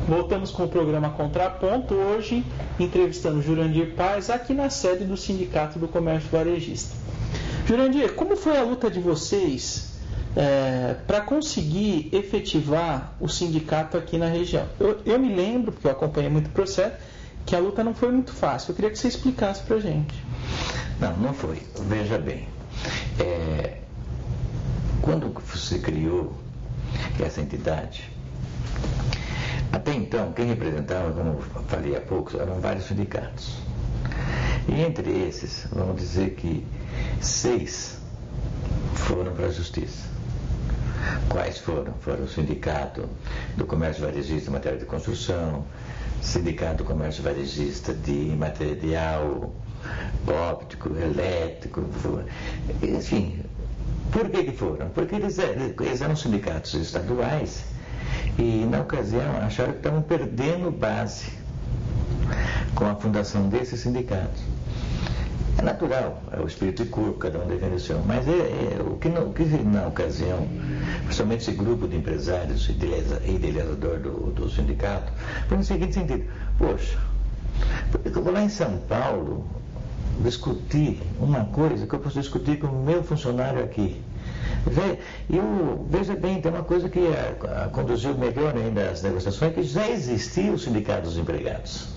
Voltamos com o programa Contraponto, hoje entrevistando Jurandir Paz aqui na sede do Sindicato do Comércio Varejista. Jurandir, como foi a luta de vocês para conseguir efetivar o sindicato aqui na região? Eu me lembro, porque eu acompanhei muito o processo, que a luta não foi muito fácil. Eu queria que você explicasse para a gente. Não foi. Veja bem, quando se criou essa entidade, até então, quem representava, como eu falei há pouco, eram vários sindicatos. E entre esses, vamos dizer que 6 foram para a Justiça. Quais foram? Foram o Sindicato do Comércio Varejista em matéria de construção, Sindicato do Comércio Varejista de material óptico, elétrico, enfim. Por que foram? Porque eles eram sindicatos estaduais e, na ocasião, acharam que estavam perdendo base com a fundação desses sindicatos. É natural, é o espírito de corpo, cada um defende o seu, mas o que na ocasião, principalmente esse grupo de empresários idealizador do sindicato, foi no seguinte sentido: poxa, porque eu vou lá em São Paulo discutir uma coisa que eu posso discutir com o meu funcionário aqui. Veja bem, tem uma coisa que conduziu melhor ainda as negociações, que já existia o Sindicato dos Empregados.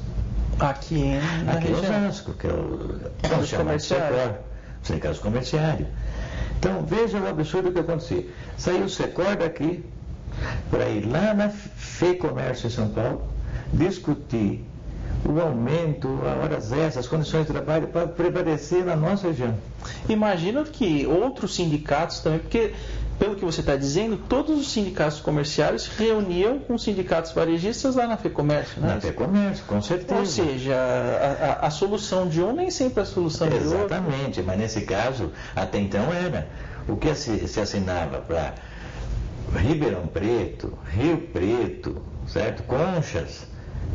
Aqui em Osasco, que é o Sindicato Comerciário. Então, veja o absurdo que acontecia. Saiu o SECOR daqui para ir lá na FEComércio em São Paulo discutir o aumento, a horas extras, as condições de trabalho para prevalecer na nossa região. Imagino que outros sindicatos também, porque, pelo que você está dizendo, todos os sindicatos comerciários se reuniam com os sindicatos varejistas lá na FEComércio, né? Na FEComércio, com certeza. Ou seja, a solução de um nem sempre é a solução de outro. Exatamente, mas nesse caso, até então era. O que se assinava para Ribeirão Preto, Rio Preto, certo? Conchas,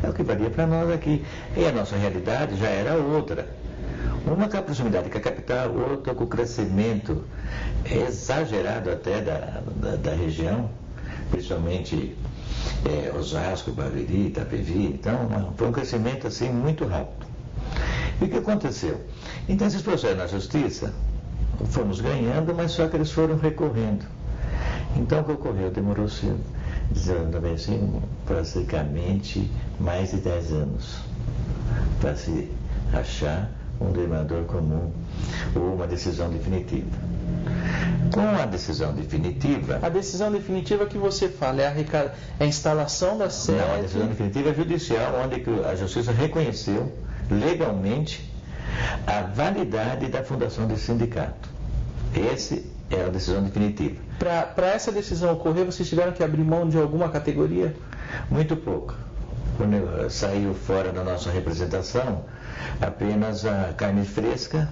é o que valia para nós aqui. E a nossa realidade já era outra. Uma com a proximidade com a capital, outra com o crescimento exagerado até da região, principalmente Osasco, Barueri, Itapevi. Então, foi um crescimento assim muito rápido. E o que aconteceu? Então, esses processos na justiça, fomos ganhando, mas só que eles foram recorrendo. Então, o que ocorreu? Demorou-se, dizendo bem assim, praticamente mais de 10 anos para se achar um denominador comum ou uma decisão definitiva. Com a decisão definitiva... A decisão definitiva que você fala é a instalação da sede... Não, a decisão definitiva é judicial, onde a Justiça reconheceu legalmente a validade da fundação desse sindicato. Essa é a decisão definitiva. Para essa decisão ocorrer, vocês tiveram que abrir mão de alguma categoria? Muito pouco. Quando saiu fora da nossa representação, apenas a carne fresca,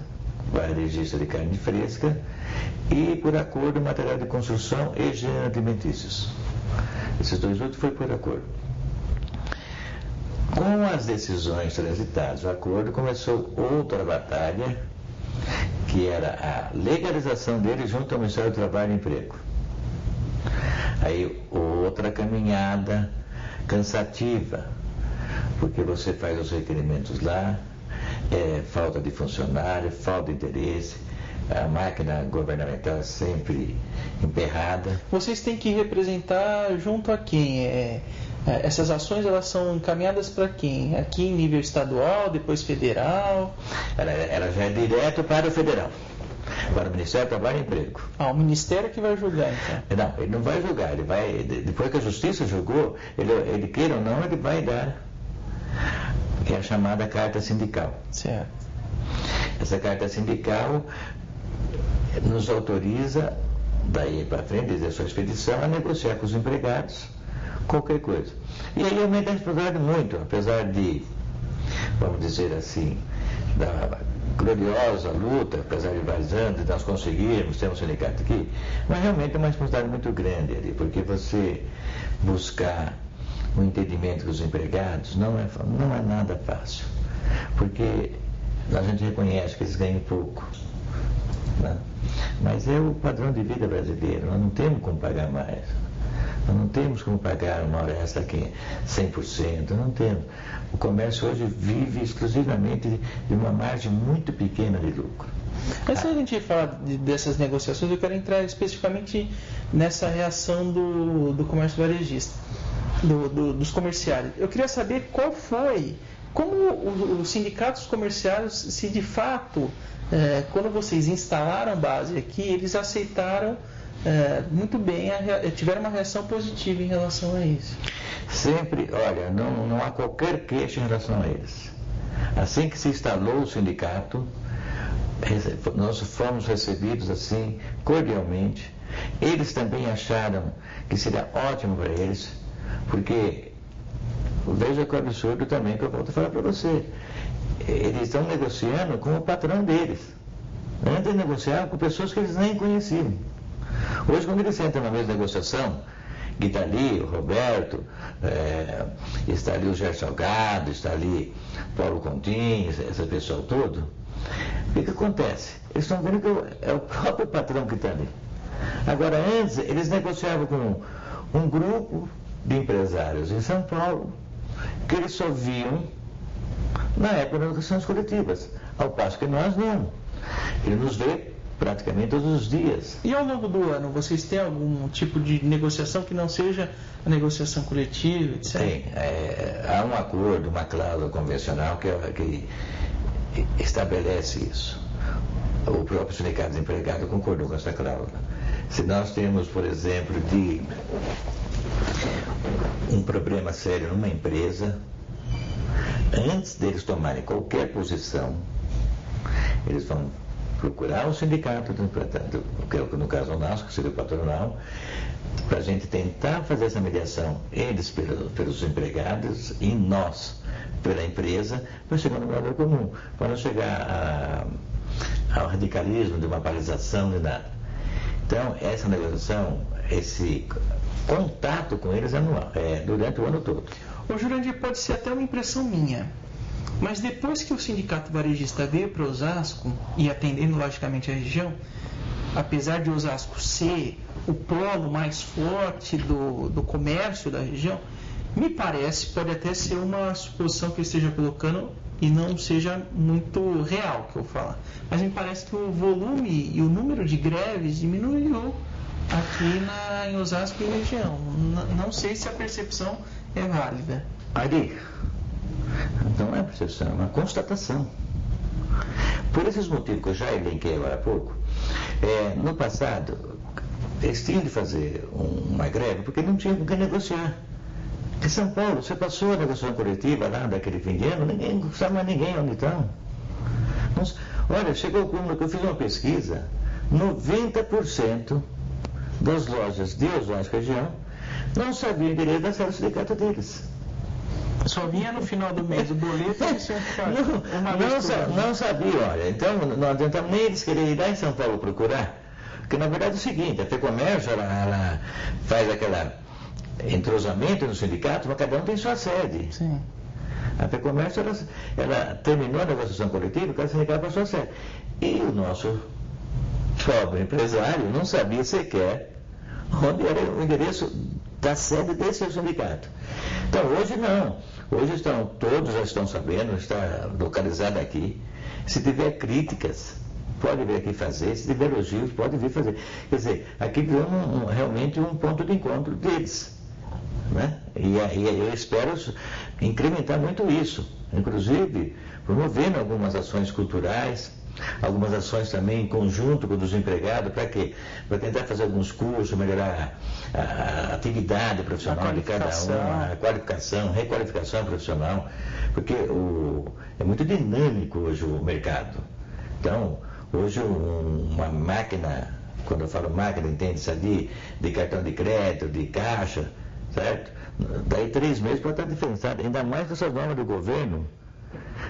varejista de carne fresca, e por acordo material de construção e gênero alimentícios. Esses 2 outros foi por acordo. Com as decisões transitadas, o acordo começou outra batalha, que era a legalização dele junto ao Ministério do Trabalho e Emprego. Aí outra caminhada cansativa, porque você faz os requerimentos lá, falta de funcionário, falta de interesse, a máquina governamental sempre emperrada. Vocês têm que representar junto a quem? Essas ações elas são encaminhadas para quem? Aqui em nível estadual, depois federal? Ela já é direto para o federal, para o Ministério do Trabalho e Emprego. O Ministério que vai julgar, então? Não, ele não vai julgar, ele vai, depois que a Justiça julgou, ele queira ou não, ele vai dar, que é a chamada carta sindical. Certo. Essa carta sindical nos autoriza, daí para frente, desde a sua expedição, a negociar com os empregados qualquer coisa. E aí aumenta a responsabilidade muito, apesar de, vamos dizer assim, da gloriosa luta, apesar de vários anos, de nós conseguirmos ter um sindicato aqui, mas realmente é uma responsabilidade muito grande ali, porque você buscar o entendimento dos empregados não é nada fácil, porque a gente reconhece que eles ganham pouco, né? Mas é o padrão de vida brasileiro, nós não temos como pagar mais. Nós não temos como pagar uma hora extra aqui 100%, não temos. O comércio hoje vive exclusivamente de uma margem muito pequena de lucro. Antes da gente falar dessas negociações, eu quero entrar especificamente nessa reação do comércio varejista, dos comerciários. Eu queria saber como os sindicatos comerciários, se de fato, quando vocês instalaram base aqui, eles aceitaram muito bem, tiveram uma reação positiva em relação a isso. Sempre, olha, não há qualquer queixa em relação a eles. Assim que se instalou o sindicato, nós fomos recebidos assim, cordialmente. Eles também acharam que seria ótimo para eles, porque veja que absurdo também que eu volto a falar para você. Eles estão negociando com o patrão deles. Antes negociavam com pessoas que eles nem conheciam. Hoje, quando eles sentam na mesa de negociação, que está ali o Roberto, está ali o Gerson Salgado, está ali Paulo Continho, esse pessoal todo, o que acontece? Eles estão vendo que é o próprio patrão que está ali. Agora, antes, eles negociavam com um grupo de empresários em São Paulo, que eles só viam na época das negociações coletivas, ao passo que nós não. Ele nos vê praticamente todos os dias. E ao longo do ano, vocês têm algum tipo de negociação que não seja a negociação coletiva, etc? Tem. Há um acordo, uma cláusula convencional que estabelece isso. O próprio sindicato desempregado concordou com essa cláusula. Se nós temos, por exemplo, um problema sério numa empresa, antes deles tomarem qualquer posição, eles vão procurar o sindicato, no caso o nosso, que seria o patronal, para a gente tentar fazer essa mediação, eles pelos empregados e nós pela empresa, para chegar no valor comum, para não chegar ao radicalismo de uma paralisação de nada. Então, essa negociação, esse contato com eles é durante o ano todo. Ô Jurandir, pode ser até uma impressão minha, mas depois que o sindicato varejista veio para Osasco, e atendendo logicamente a região, apesar de Osasco ser o polo mais forte do comércio da região, me parece, pode até ser uma suposição que eu esteja colocando e não seja muito real que eu falar, mas me parece que o volume e o número de greves diminuiu aqui em Osasco e região. Não sei se a percepção é válida. Ari, não é percepção, é uma constatação. Por esses motivos que eu já elenquei agora há pouco, no passado, eles tinham de fazer uma greve porque não tinham com quem negociar. Em São Paulo, você passou a negociação coletiva lá daquele fim de ano, ninguém não sabe mais ninguém onde estão. Olha, chegou o cúmulo que eu fiz uma pesquisa, 90% das lojas de Osasco região não sabiam o endereço da sede do sindicato deles. Só vinha no final do mês o boleto e tinha que pagar. Não sabia, olha. Então, não adiantamos nem eles quererem ir lá em São Paulo procurar. Porque, na verdade, é o seguinte, a FEComércio, ela faz aquele entrosamento no sindicato, mas cada um tem sua sede. Sim. A FEComércio, ela terminou a negociação coletiva, cada sindicato para a sua sede. E o nosso pobre empresário não sabia sequer onde era o endereço da sede desse sindicato. Então, hoje não. Hoje todos já estão sabendo, está localizado aqui. Se tiver críticas, pode vir aqui fazer. Se tiver elogios, pode vir fazer. Quer dizer, aqui virou realmente um ponto de encontro deles. Né? E eu espero incrementar muito isso. Inclusive, promovendo algumas ações culturais, algumas ações também em conjunto com os empregados, para quê? Para tentar fazer alguns cursos, melhorar a atividade profissional de cada um, a qualificação, requalificação profissional, porque é muito dinâmico hoje o mercado. Então, hoje uma máquina, quando eu falo máquina, entende-se ali de cartão de crédito, de caixa, certo? Daí 3 meses pode estar diferenciado, ainda mais com essas normas do governo,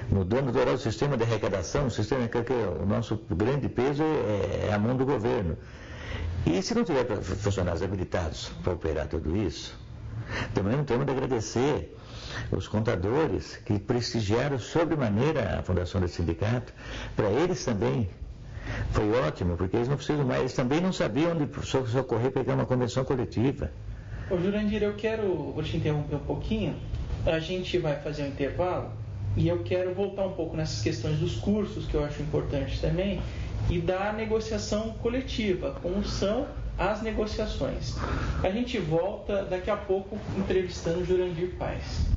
mudando todo o sistema de arrecadação, o sistema que o nosso grande peso é a mão do governo. E se não tiver funcionários habilitados para operar tudo isso, também não temos de agradecer os contadores que prestigiaram sobremaneira a fundação desse sindicato. Para eles também foi ótimo, porque eles não precisam mais, eles também não sabiam onde socorrer pegar uma convenção coletiva. Ô Jurandir, vou te interromper um pouquinho. A gente vai fazer um intervalo e eu quero voltar um pouco nessas questões dos cursos, que eu acho importante também, e da negociação coletiva, como são as negociações. A gente volta daqui a pouco entrevistando Jurandir Paes.